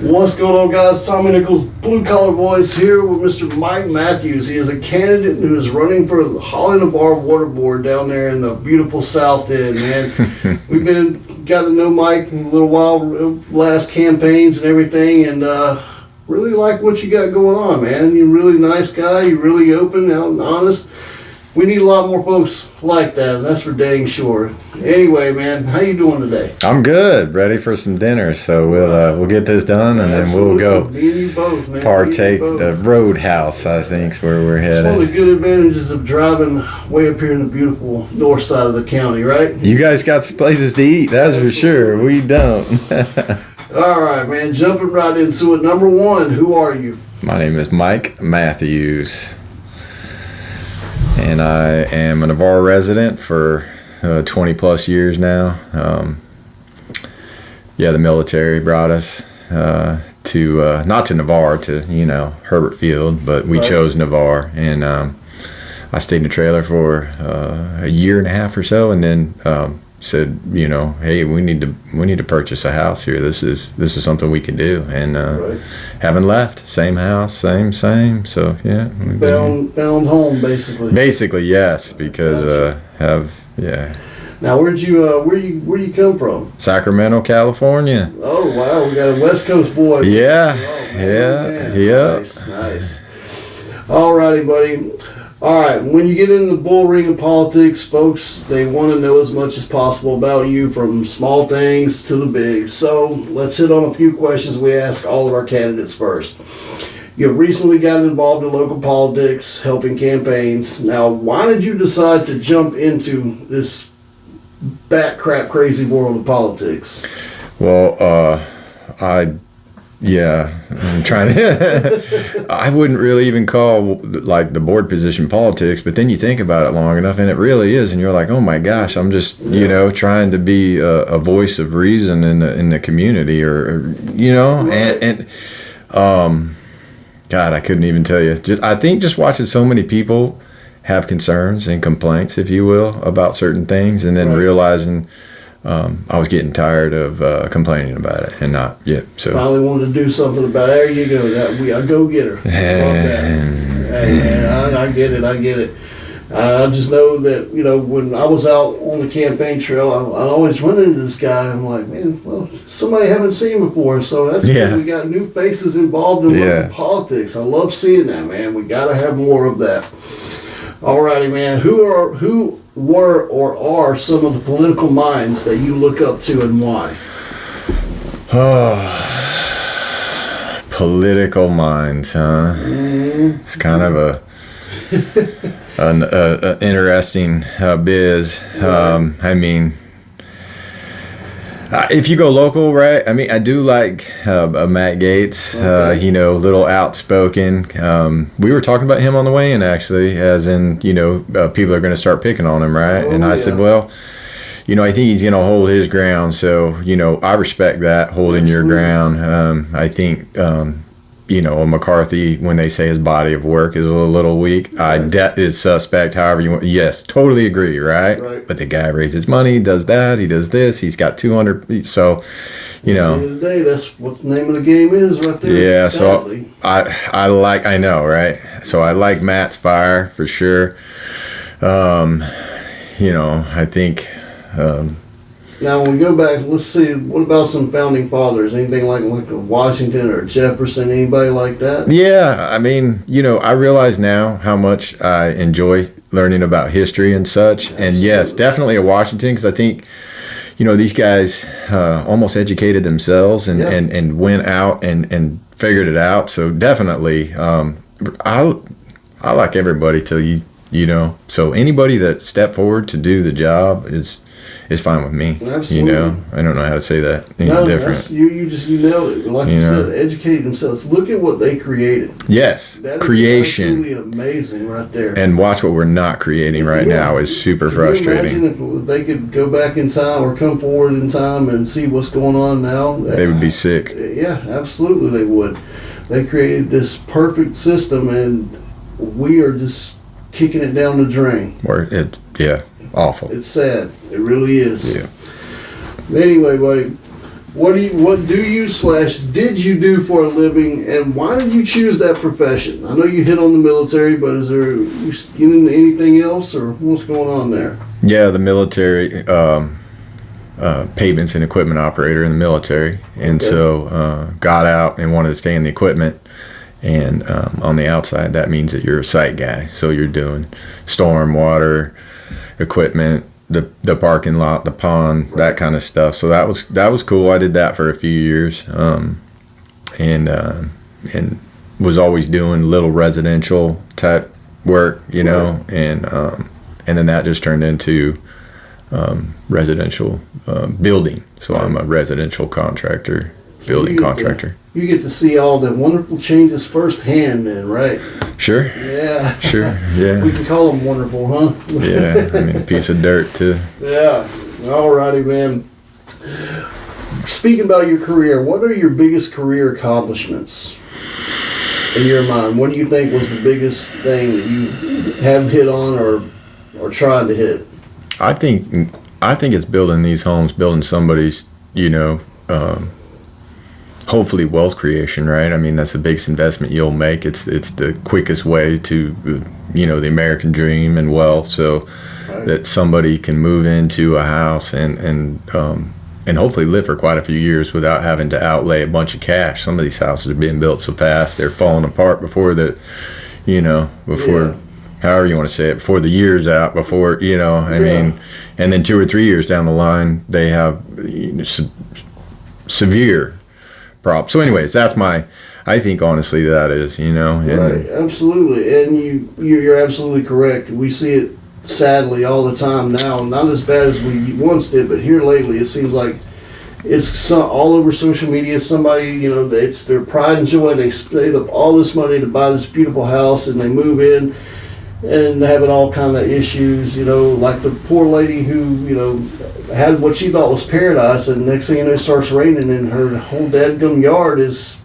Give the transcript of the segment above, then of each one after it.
What's going on, guys? Tommy Nichols, Blue Collar Boys, here with Mr. Mike Matthews. He is a candidate who is running for the Navarre Water Board down there in the beautiful South End, man. We've got to know Mike a little while, last campaigns and everything, and really like what you got going on, man. You're a really nice guy. You're really open, out and honest. We need a lot more folks like that, and that's for dang sure. Anyway, man, how you doing today? I'm good, ready for some dinner. So we'll get this done, and Absolutely. then we'll go Me and you both, man. partake the Roadhouse. I think is where we're It's headed. one of the good advantages of driving way up here in the beautiful north side of the county, right? You guys got some places to eat, that's for sure. We don't. All right, man, jumping right into it. Number one, who are you? My name is Mike Matthews, and I am a Navarre resident for 20 plus years now. The military brought us to not to Navarre, to Herbert Field, but we chose Navarre, and I stayed in a trailer for a year and a half or so, and then said, hey, we need to purchase a house here. This is something we can do, and haven't left. Same house, same. So yeah, Found home, basically. Basically, yes, because Now, where you come from? Sacramento, California. Oh wow, we got a West Coast boy. Yeah, Oh, man. Nice. All righty, buddy. All right, when you get in the bull ring of politics, folks, they want to know as much as possible about you, from small things to the big. So let's hit on a few questions we ask all of our candidates first. You have recently gotten involved in local politics, helping campaigns. Now, why did you decide to jump into this bat crap crazy world of politics? Well, I'm trying to. I wouldn't really even call like the board position politics, but then you think about it long enough, and it really is, and you're like, oh my gosh, I'm just trying to be a voice of reason in the community, and God, I couldn't even tell you. I think just watching so many people have concerns and complaints, if you will, about certain things, and then realizing I was getting tired of complaining about it and not. So finally wanted to do something about it. There you go. That we a go getter. Hey man, I get it. I just know that when I was out on the campaign trail, I always run into this guy. And I'm like, man, well, somebody I haven't seen before. So that's good. We got new faces involved in local politics. I love seeing that, man. We got to have more of that. Alrighty, man. Who were or are some of the political minds that you look up to, and why? Political minds, huh? It's kind of an interesting biz. I mean, if you go local, right? I mean, I do like Matt Gaetz. Little outspoken. We were talking about him on the way in, actually, as in, people are going to start picking on him, right? I said, well, I think he's going to hold his ground. So, I respect that, holding your ground. I think, McCarthy, when they say his body of work is a little weak, that is suspect, however you want. Yes, totally agree, right? But the guy raises money, does that, he does this, he's got 200, so, At the end of the day, that's what the name of the game is right there. Yeah, sadly. So I know, right? So I like Matt's fire, for sure. I think... Now, when we go back, let's see, what about some founding fathers? Anything like Washington or Jefferson, anybody like that? Yeah, I mean, I realize now how much I enjoy learning about history and such. Absolutely. And yes, definitely a Washington, because I think, these guys almost educated themselves and went out and figured it out. So definitely, I like everybody till so anybody that stepped forward to do the job is fine with me. Absolutely. I don't know how to say that different. You nailed it. Like you said, educate themselves. Look at what they created. Yes, that creation. Is absolutely amazing right there. And watch what we're not creating right now is super frustrating. You imagine if they could go back in time or come forward in time and see what's going on now? They would be sick. Yeah, absolutely they would. They created this perfect system, and we are just kicking it down the drain. Awful. It's sad. It really is. Yeah. Anyway, buddy, What do you / did you do for a living, and why did you choose that profession? I know you hit on the military, but is there anything else, or what's going on there? Yeah, the military, pavements and equipment operator in the military, and so got out and wanted to stay in the equipment. And on the outside, that means that you're a site guy, so you're doing storm, water, equipment, the parking lot, the pond, that kind of stuff. So that was cool. I did that for a few years, and was always doing little residential type work, you know, and then that just turned into residential building. So I'm a residential contractor, building contractor. You get to see all the wonderful changes firsthand then, right? Sure. Yeah. Sure, yeah. We can call them wonderful, huh? Yeah, I mean, a piece of dirt too. Yeah. Alrighty, man. Speaking about your career, what are your biggest career accomplishments in your mind? What do you think was the biggest thing that you have hit on or trying to hit? I think it's building these homes, building somebody's, you know, hopefully wealth creation, right? I mean, that's the biggest investment you'll make. It's the quickest way to, you know, the American dream and wealth. So that somebody can move into a house and hopefully live for quite a few years without having to outlay a bunch of cash. Some of these houses are being built so fast they're falling apart before however you want to say it, before the year's out, before, you know, I mean, and then 2 or 3 years down the line they have, you know, severe problems. So anyways, that's I think honestly that is, you know. And right, absolutely. And you're absolutely correct. We see it sadly all the time now, not as bad as we once did, but here lately it seems like it's all over social media. Somebody, you know, it's their pride and joy. They paid up all this money to buy this beautiful house, and they move in and having all kind of issues, you know, like the poor lady who, you know, had what she thought was paradise, and next thing you know, it starts raining and her whole dadgum yard is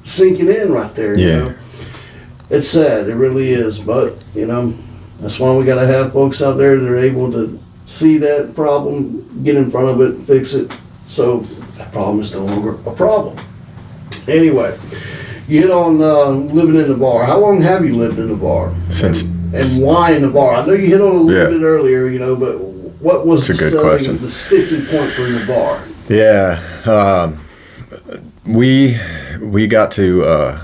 sinking in right there. Yeah. You know? It's sad, it really is, but, you know, that's why we got to have folks out there that are able to see that problem, get in front of it, fix it, so that problem is no longer a problem. Anyway, you hit on living in Navarre. How long have you lived in Navarre? And why in Navarre? I know you hit on it a little bit earlier, you know, but what was the sticking point for Navarre? Yeah, we got to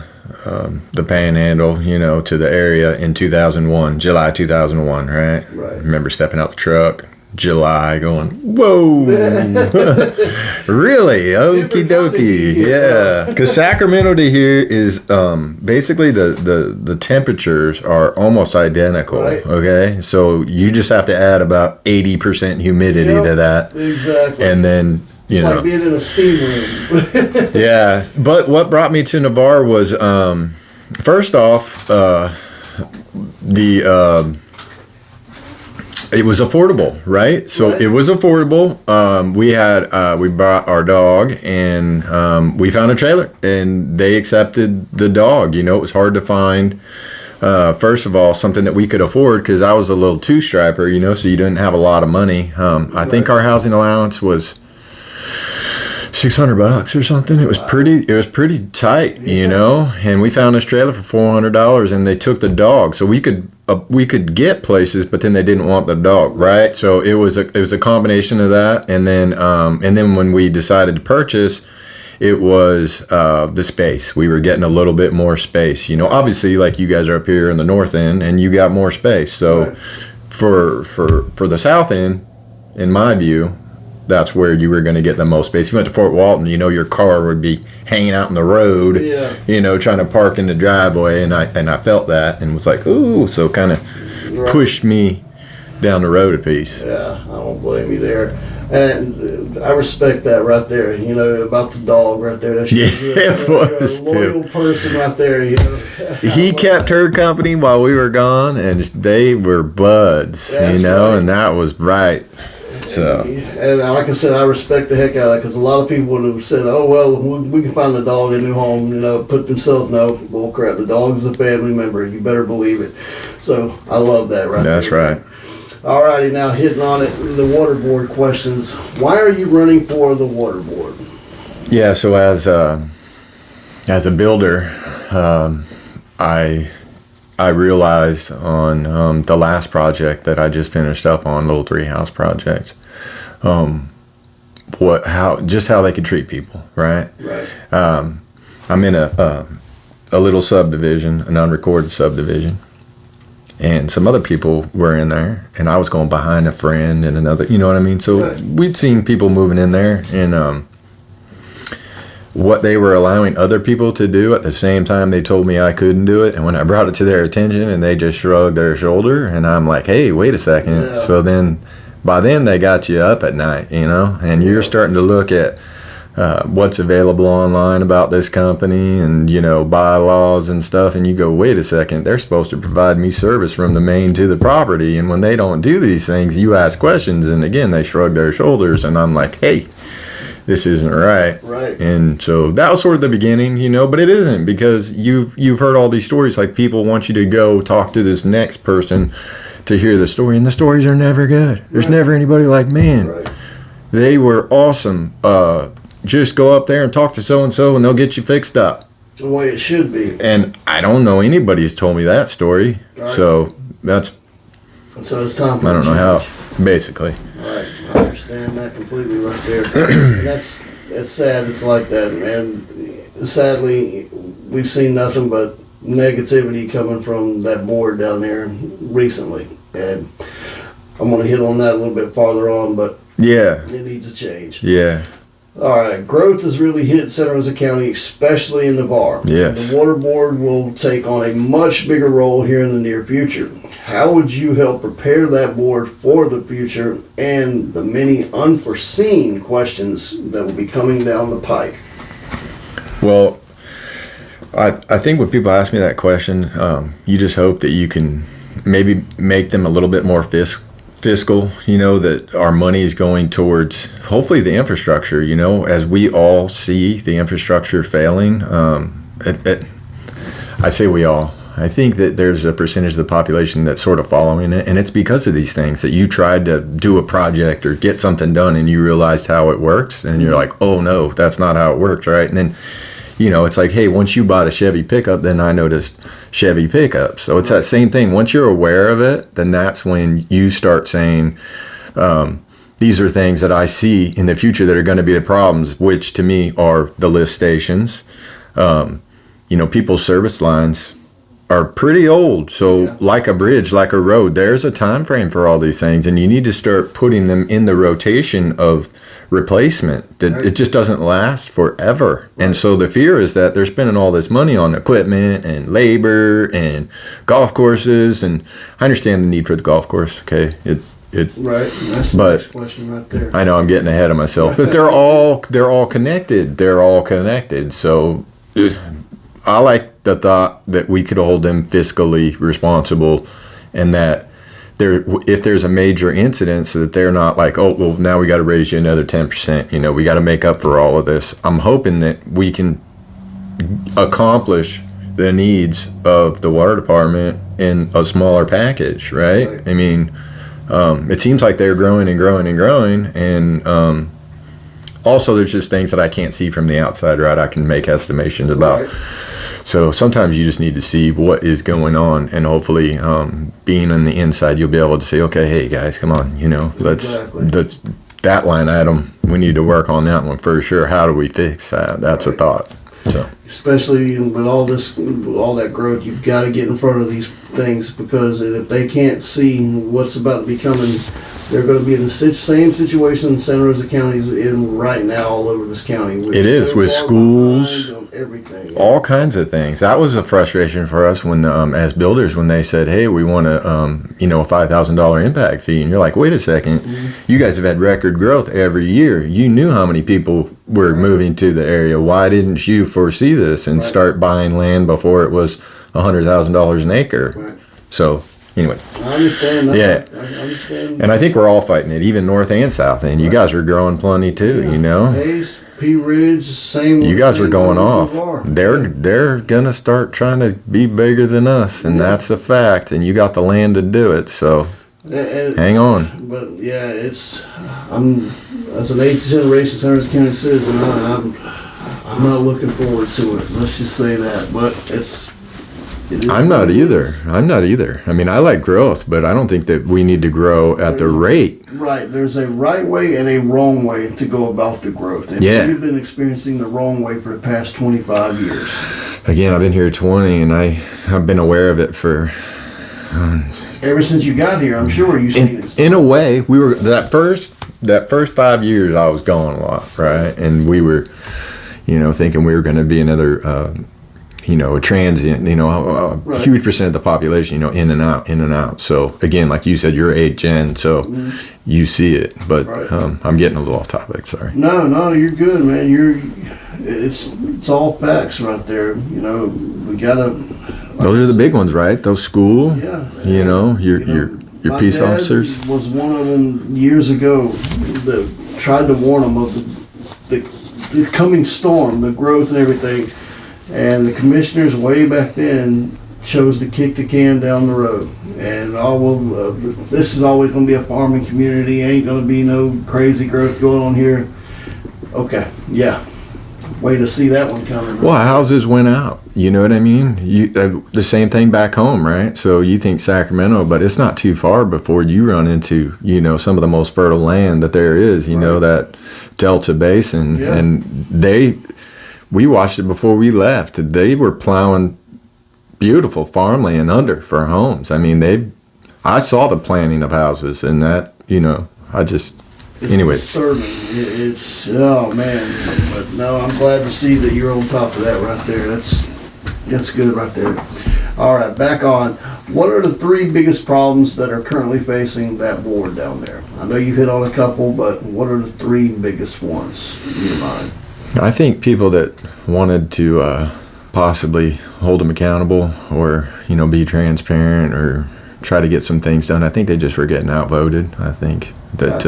the Panhandle, you know, to the area in 2001, July 2001, right? Right. Remember stepping out the truck, July, going, whoa, really? Okie dokie, yeah. Because Sacramento to here is basically the temperatures are almost identical. Right. Okay, so you just have to add about 80% humidity to that. Exactly. And then you know, like being in a steam room. Yeah, but what brought me to Navarre was first off it was affordable, right? So it was affordable. We bought our dog, and we found a trailer, and they accepted the dog. You know, it was hard to find. First of all, something that we could afford, because I was a little two-striper, you know, so you didn't have a lot of money. I think our housing allowance was $600 or something. It was pretty tight, you know. And we found this trailer for $400, and they took the dog. So we could get places, but then they didn't want the dog, right? So it was a combination of that, and then when we decided to purchase, it was the space. We were getting a little bit more space, you know. Obviously, like you guys are up here in the north end, and you got more space. So for the south end, in my view, that's where you were going to get the most space. If you went to Fort Walton, you know, your car would be hanging out in the road, you know, trying to park in the driveway, and I felt that and was like, ooh, so kind of pushed me down the road a piece. Yeah, I don't blame you there. And I respect that right there, you know, about the dog right there. That's it was a loyal person right there, you know. He kept her company while we were gone, and they were buds, you know, and that was right. So. And like I said, I respect the heck out of that, because a lot of people would have said, oh, well, we can find the dog a new home, you know, put themselves, no, well, crap, the dog is a family member, you better believe it. So I love that right there. That's right. All righty, now hitting on it, the water board questions. Why are you running for the water board? Yeah. So as a builder, I realized on the last project that I just finished up on, little 3-house project, how they could treat people, right? Right. I'm in a little subdivision, an unrecorded subdivision, and some other people were in there, and I was going behind a friend and another, you know what I mean? So Right. we'd seen people moving in there, and what they were allowing other people to do at the same time they told me I couldn't do it. And when I brought it to their attention, and they just shrugged their shoulder, and I'm like, hey, wait a second. Yeah. So then by then they got you up at night, you know, and you're starting to look at what's available online about this company and, you know, bylaws and stuff. And you go, wait a second, they're supposed to provide me service from the main to the property. And when they don't do these things, you ask questions. And again, they shrug their shoulders. And I'm like, hey, this isn't right. Right. And so that was sort of the beginning, you know, but it isn't, because you've heard all these stories, like people want you to go talk to this next person to hear the story, and the stories are never good. There's Right. never anybody like, man, Right. they were awesome. Just go up there and talk to so-and-so and they'll get you fixed up. It's the way it should be. And I don't know anybody who's told me that story. Right. So that's, And so it's time for I don't know how, change. basically. Right, I understand that completely right there. And it's sad it's like that, man. Sadly, we've seen nothing but negativity coming from that board down there recently. And I'm going to hit on that a little bit farther on, but Yeah. it needs a change. Yeah. All right, growth has really hit Santa Rosa County, especially in Navarre. Yes. The water board will take on a much bigger role here in the near future. How would you help prepare that board for the future and the many unforeseen questions that will be coming down the pike? Well, I think when people ask me that question, you just hope that you can maybe make them a little bit more fiscal, you know, that our money is going towards hopefully the infrastructure, you know, as we all see the infrastructure failing. I say we all. I think that there's a percentage of the population that's sort of following it, and it's because of these things that you tried to do a project or get something done and you realized how it worked, and you're like, oh no, that's not how it works, right? And then, you know, it's like, hey, once you bought a Chevy pickup, then I noticed Chevy pickups. So it's that same thing. Once you're aware of it, then that's when you start saying, these are things that I see in the future that are going to be the problems, which to me are the lift stations. You know, people's service lines are pretty old. So like a bridge, like a road, there's a time frame for all these things, and you need to start putting them in the rotation of replacement. That it just doesn't last forever. And so the fear is that they're spending all this money on equipment and labor and golf courses, and I understand the need for the golf course. Okay, Right, that's the But- next question right there. I know I'm getting ahead of myself, but they're all connected. They're all connected. So I like the thought that we could hold them fiscally responsible, and that if there's a major incident, so that they're not like, oh, well, now we got to raise you another 10%. You know, we got to make up for all of this. I'm hoping that we can accomplish the needs of the water department in a smaller package, right? Right. I mean, it seems like they're growing and growing and growing, and also there's just things that I can't see from the outside, right? I can make estimations about. Right. So sometimes you just need to see what is going on, and hopefully, being on the inside, you'll be able to say, okay, hey guys, come on, you know, let's that line item, we need to work on that one for sure. How do we fix that? That's a thought. So Especially with all that growth, you've got to get in front of these things, because if they can't see what's about to be coming, they're going to be in the same situation Santa Rosa County is in right now all over this county. It is, with far schools, behind on everything. all kinds of things. That was a frustration for us when, as builders, when they said, hey, we want a $5,000 impact fee. And you're like, wait a second, you guys have had record growth every year. You knew how many people were moving to the area. Why didn't you foresee this and start buying land before it was $100,000 an acre? Right. So anyway, I understand that. Yeah. I understand. and I think we're all fighting it, even north and south. And you guys are growing plenty too, you know. Hayes, P Ridge, same. You guys are same going numbers off. you are. They're gonna start trying to be bigger than us, and that's a fact. And you got the land to do it, so And- hang on. But yeah, I'm as an 8th generation Harris County citizen, I'm not looking forward to it. Let's just say that. But it is I'm not either. I'm not either. I mean, I like growth, but I don't think that we need to grow at the rate. Right. There's a right way and a wrong way to go about the growth. And Yeah. we've been experiencing the wrong way for the past 25 years. Again, I've been here 20, and I've been aware of it for. Ever since you got here, I'm sure you've seen it. In a way, we were that first 5 years. I was gone a lot, right? And we were, thinking we were going to be another, a transient. A Right. huge percent of the population, in and out. So again, like you said, you're 8th gen, so you see it. But Right. I'm getting a little off topic. Sorry. No, you're good, man. It's all facts right there. We gotta. Those are the big ones, right? Those school. Yeah. Your My peace dad officers. was one of them years ago that tried to warn them of the coming storm, the growth and everything. And the commissioners way back then chose to kick the can down the road. And this is always going to be a farming community. Ain't going to be no crazy growth going on here. Okay, yeah. Way to see that one coming. Well, houses went out. You know what I mean? The same thing back home, right? So you think Sacramento, but it's not too far before you run into, some of the most fertile land that there is, that Delta Basin. Yeah. And we watched it before we left. They were plowing beautiful farmland under for homes. I mean, I saw the planting of houses and that, anyways. Disturbing. It's oh man, but no, I'm glad to see that you're on top of that right there. That's good right there. All right, back on. What are the 3 biggest problems that are currently facing that board down there? I know you hit on a couple, but what are the 3 biggest ones in your mind? I think people that wanted to possibly hold them accountable or, be transparent or try to get some things done, I think they just were getting outvoted. I think that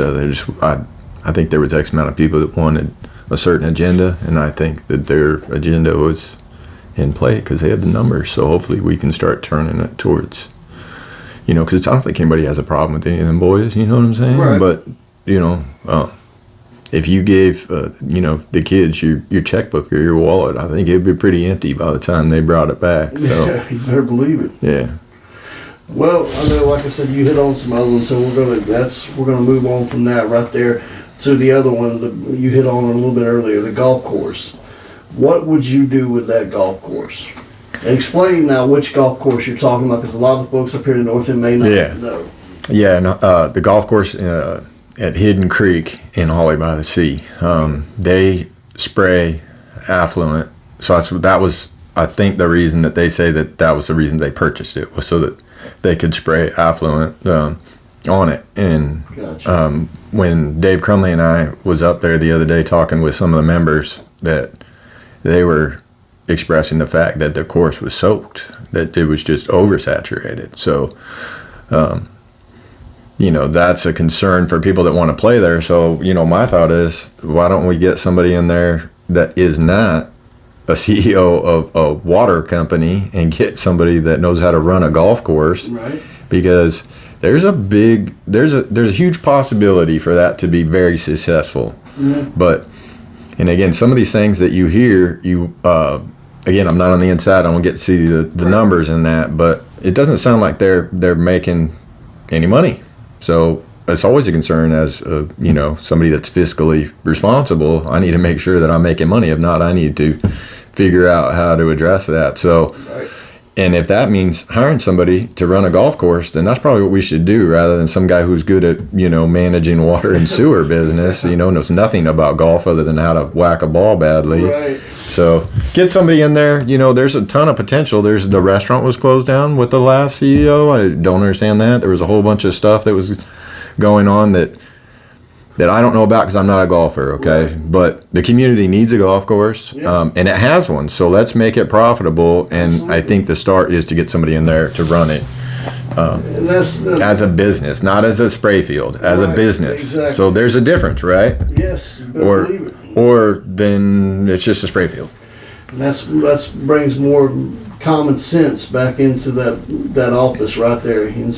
I think there was X amount of people that wanted a certain agenda, and I think that their agenda was in play because they had the numbers. So hopefully we can start turning it towards, because I don't think anybody has a problem with any of them boys, you know what I'm saying? Right. But, if you gave, the kids your checkbook or your wallet, I think it'd be pretty empty by the time they brought it back. So, Yeah, you better believe it. yeah. Well, I know, like I said, you hit on some other ones, so we're gonna move on from that right there to the other one that you hit on a little bit earlier, the golf course. What would you do with that golf course? And explain now which golf course you're talking about, because a lot of the folks up here in the north end may not know. Yeah, and the golf course at Hidden Creek in Holly by the Sea, they spray affluent. So that was, I think, the reason that they say that was the reason they purchased it, was so that they could spray affluent on it. And Gotcha. when Dave Crumley and I was up there the other day talking with some of the members, that they were expressing the fact that the course was soaked, that it was just oversaturated. So, that's a concern for people that want to play there. So, my thought is, why don't we get somebody in there that is not a CEO of a water company and get somebody that knows how to run a golf course? Right. Because there's a huge possibility for that to be very successful. Mm-hmm. But, and again, some of these things that you hear, again, I'm not on the inside, I don't get to see the numbers in that, but it doesn't sound like they're making any money. So it's always a concern as somebody that's fiscally responsible. I need to make sure that I'm making money. If not, I need to figure out how to address that. So, Right. and if that means hiring somebody to run a golf course, then that's probably what we should do, rather than some guy who's good at managing water and sewer business, knows nothing about golf other than how to whack a ball badly. Right. So get somebody in there. There's a ton of potential. The restaurant was closed down with the last CEO. I don't understand that. There was a whole bunch of stuff that was going on that I don't know about because I'm not a golfer, okay? Right. But the community needs a golf course, Yeah. and it has one. So let's make it profitable. And Absolutely. I think the start is to get somebody in there to run it And that's as a business, not as a spray field, as a Right, business. exactly. So there's a difference, right? yes, you better believe it. Or then it's just a spray field. And that's brings more common sense back into that office right there. And,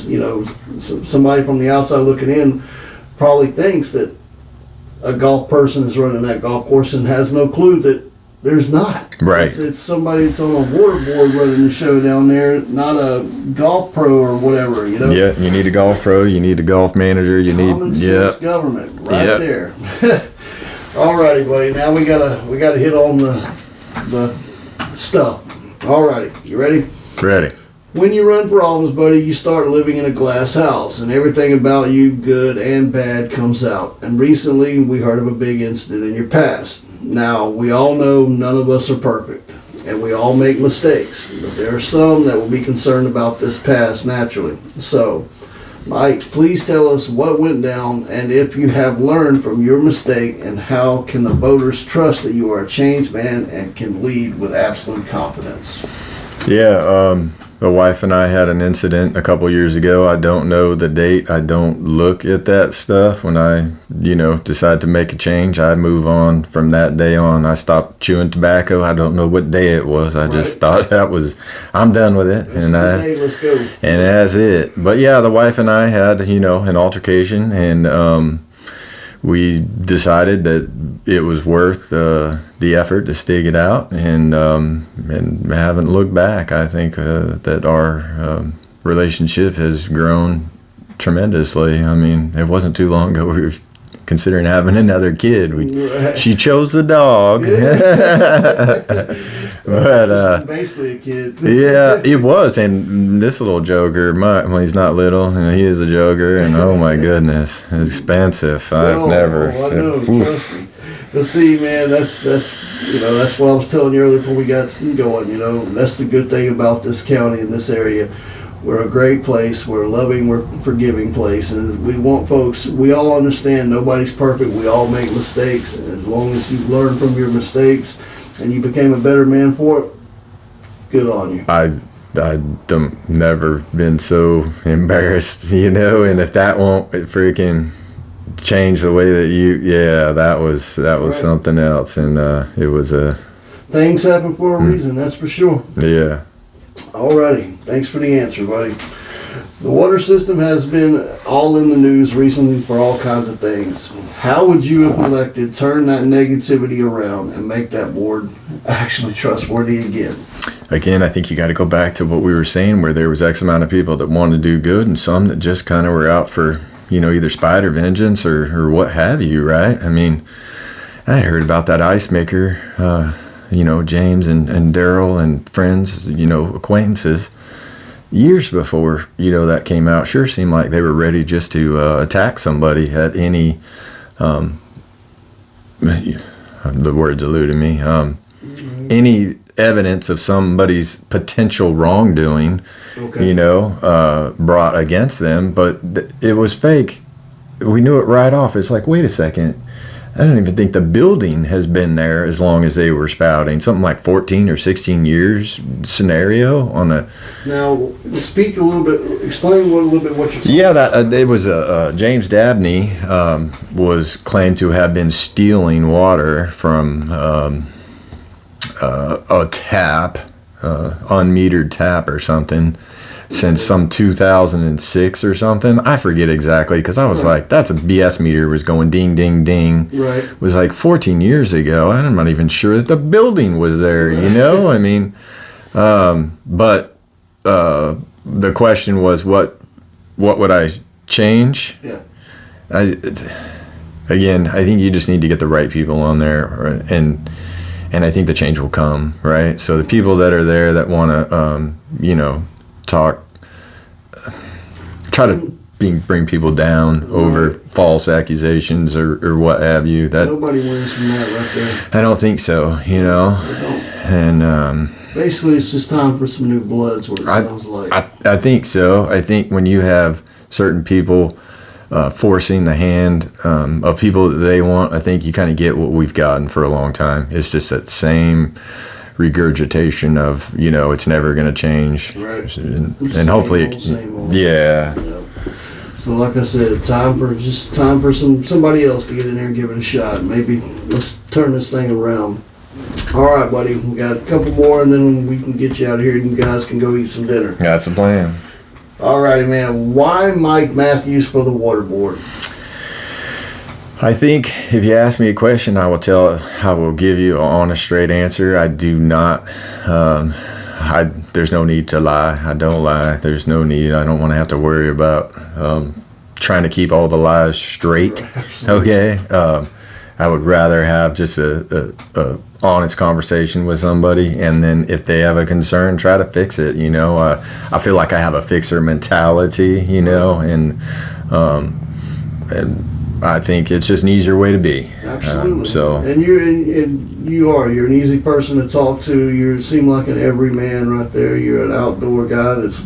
somebody from the outside looking in probably thinks that a golf person is running that golf course and has no clue that there's not. Right. It's somebody that's on a water board running the show down there, not a golf pro or whatever, you know? Yeah, you need a golf pro, you need a golf manager, you Common need sense government right Yep. there. Alrighty, buddy. Now we gotta hit on the stuff. Alrighty, you ready? ready. When you run problems, buddy, you start living in a glass house, and everything about you, good and bad, comes out. And recently, we heard of a big incident in your past. Now, we all know none of us are perfect, and we all make mistakes, but there are some that will be concerned about this past naturally. So, Mike, please tell us what went down, and if you have learned from your mistake, and how can the voters trust that you are a changed man and can lead with absolute confidence? Yeah, the wife and I had an incident a couple years ago. I don't know the date. I don't look at that stuff. When I, decide to make a change, I move on from that day on. I stopped chewing tobacco. I don't know what day it was. I just thought I'm done with it. That's the day, let's go. And that's it. But yeah, the wife and I had, an altercation, and we decided that it was worth the effort to stick it out, and haven't looked back. I think that our relationship has grown tremendously. I mean, it wasn't too long ago we were considering having another kid. She chose the dog. But basically a kid. yeah, it was. And this little joker, well, he's not little, he is a joker, and oh my goodness, it's expensive. I've never. I know, trust me. But see, man, that's what I was telling you earlier before we got going. That's the good thing about this county and this area. We're a great place. We're a loving, we're a forgiving place, and we want folks. We all understand nobody's perfect. We all make mistakes, and as long as you learn from your mistakes and you became a better man for it, good on you. I don't never been so embarrassed, and if that won't freaking change the way that that was Right. something else, and it was Things happen for a reason, that's for sure. yeah. Alrighty, thanks for the answer, buddy. The water system has been all in the news recently for all kinds of things. How would you, if elected, turn that negativity around and make that board actually trustworthy again? Again, I think you got to go back to what we were saying, where there was X amount of people that wanted to do good, and some that just kind of were out for, either spite or vengeance or what have you, right? I mean, I heard about that ice maker, James and Daryl and friends, acquaintances, years before, that came out. Sure seemed like they were ready just to attack somebody at any, the word's eluding me, any evidence of somebody's potential wrongdoing, Okay. brought against them, but it was fake. We knew it right off. It's like, wait a second. I don't even think the building has been there as long as they were spouting. Something like 14 or 16 years scenario on a... Now, speak a little bit, explain a little bit what you're saying. Yeah, that it was James Dabney was claimed to have been stealing water from a tap, unmetered tap or something, since some 2006 or something. I forget exactly, because I was like, that's a BS meter was going ding, ding, ding. Right. It was like 14 years ago. I'm not even sure that the building was there, I mean, but the question was, what would I change? Yeah. Again, I think you just need to get the right people on there, and I think the change will come, right? So the people that are there that want to, talk, try to bring people down over false accusations or what have you. That Nobody wins from that right there. I don't think so, They don't. And Basically, it's just time for some new bloods, what it sounds like. I think so. I think when you have certain people forcing the hand of people that they want, I think you kind of get what we've gotten for a long time. It's just that same regurgitation of, it's never going to change. Right. And hopefully Same old. yeah. So like I said, time for somebody else to get in there and give it a shot. Maybe let's turn this thing around. All right, buddy. We got a couple more, and then we can get you out of here, and you guys can go eat some dinner. That's the plan. All righty, man. Why Mike Matthews for the water board? I think if you ask me a question, I will give you an honest, straight answer. I do not. There's no need to lie. I don't lie. There's no need. I don't want to have to worry about trying to keep all the lies straight. Okay. I would rather have just a honest conversation with somebody, and then if they have a concern, try to fix it. I feel like I have a fixer mentality. And I think it's just an easier way to be. Absolutely. And you're an easy person to talk to. You seem like an everyman right there. You're an outdoor guy that's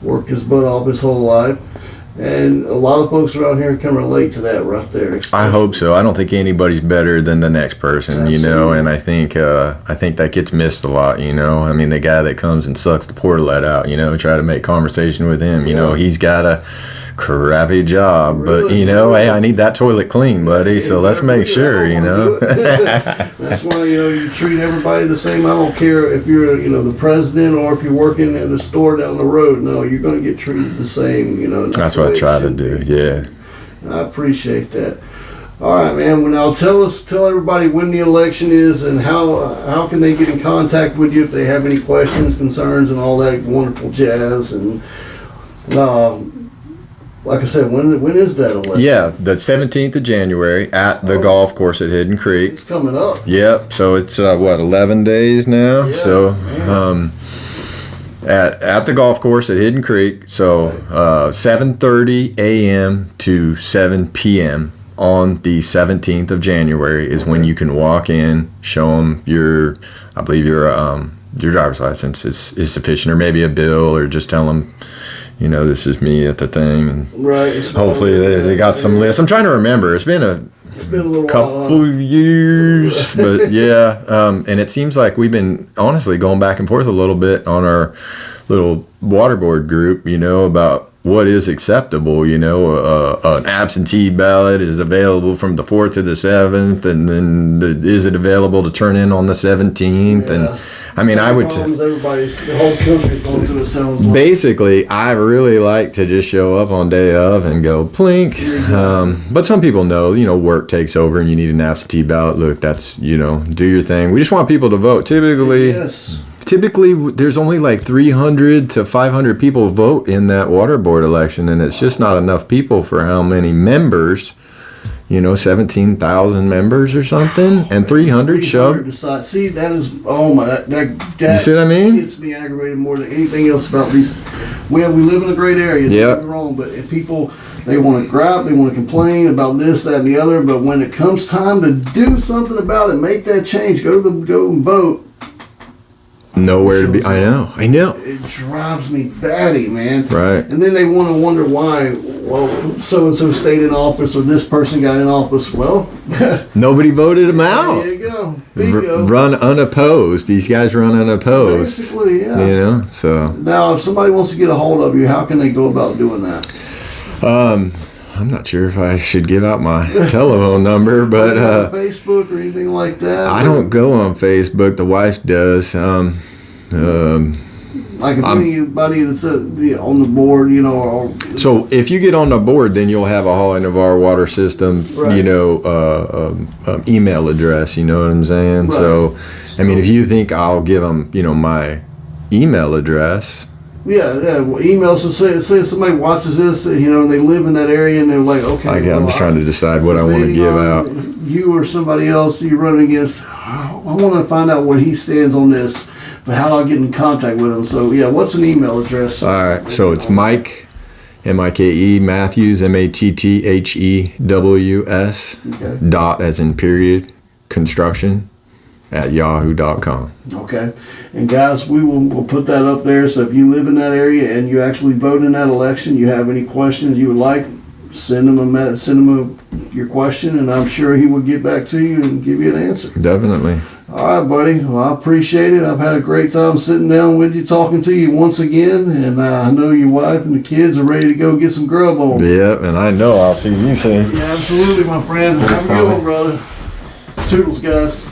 worked his butt off his whole life. And a lot of folks around here can relate to that right there. I hope so. I don't think anybody's better than the next person, Absolutely. And I think that gets missed a lot, I mean, the guy that comes and sucks the portalet out, try to make conversation with him, he's got a crappy job, really? But hey, I need that toilet clean, buddy, so let's make sure, That's why you treat everybody the same. I don't care if you're the president or if you're working at a store down the road. No, you're going to get treated the same. That's what I try to do. Yeah, I appreciate that. All right, man. Well, now tell everybody when the election is and how can they get in contact with you if they have any questions, concerns, and all that wonderful jazz. And like I said, when is that election? Yeah, the 17th of January at the golf course at Hidden Creek. It's coming up. Yep. So it's 11 days now. Yeah, so at the golf course at Hidden Creek. So 7:30 a.m. to 7 p.m. on the 17th of January is when you can walk in, show them your driver's license is sufficient, or maybe a bill, or just tell them, this is me at the thing, and hopefully they got some list. I'm trying to remember. It's been a little couple years, but yeah. And it seems like we've been honestly going back and forth a little bit on our little waterboard group, about what is acceptable. An absentee ballot is available from the 4th to the 7th, and then is it available to turn in on the 17th? Yeah. And I mean, I would. The whole country's going through the same. Basically, I really like to just show up on day of and go plink. But some people know, work takes over and you need an absentee ballot. Look, that's do your thing. We just want people to vote. Typically, there's only like 300 to 500 people vote in that water board election, and it's just not enough people for how many members. 17,000 members or something, and 300 show. See, that is, oh my, that you see what I mean? Gets me aggravated more than anything else about these. We live in a great area, don't get me wrong, but if people, they want to gripe, they want to complain about this, that, and the other, but when it comes time to do something about it, make that change, go and vote. Nowhere to be. I know. It drives me batty, man. Right. And then they want to wonder why, so and so stayed in office or this person got in office. Well, nobody voted them out. There you go. Bingo. Run unopposed. These guys run unopposed. Basically, yeah. So now, if somebody wants to get a hold of you, how can they go about doing that? I'm not sure if I should give out my telephone number, but Facebook or anything like that. I don't go on Facebook. The wife does. Like if anybody that's on the board, or, so if you get on the board, then you'll have a Holly Navarre water system, email address. You know what I'm saying? Right. So, I mean, if you think I'll give them, my email address. Yeah. Well, email. So say somebody watches this, and they live in that area, and they're like, okay. I'm just trying to decide what I want to give out. You or somebody else you're running against, I want to find out where he stands on this, but how do I get in contact with him? So yeah, what's an email address? All right. So it's Mike, Mike Matthews, Matthews, dot as in period, construction at yahoo.com. Okay. And guys, we'll put that up there. So if you live in that area and you actually vote in that election, you have any questions you would like, send him your question, and I'm sure he will get back to you and give you an answer. Definitely. All right, buddy. Well, I appreciate it. I've had a great time sitting down with you, talking to you once again, and I know your wife and the kids are ready to go get some grub on. Yep, and I know I'll see you soon. Yeah, absolutely, my friend. Have a good one, brother. Toodles, guys.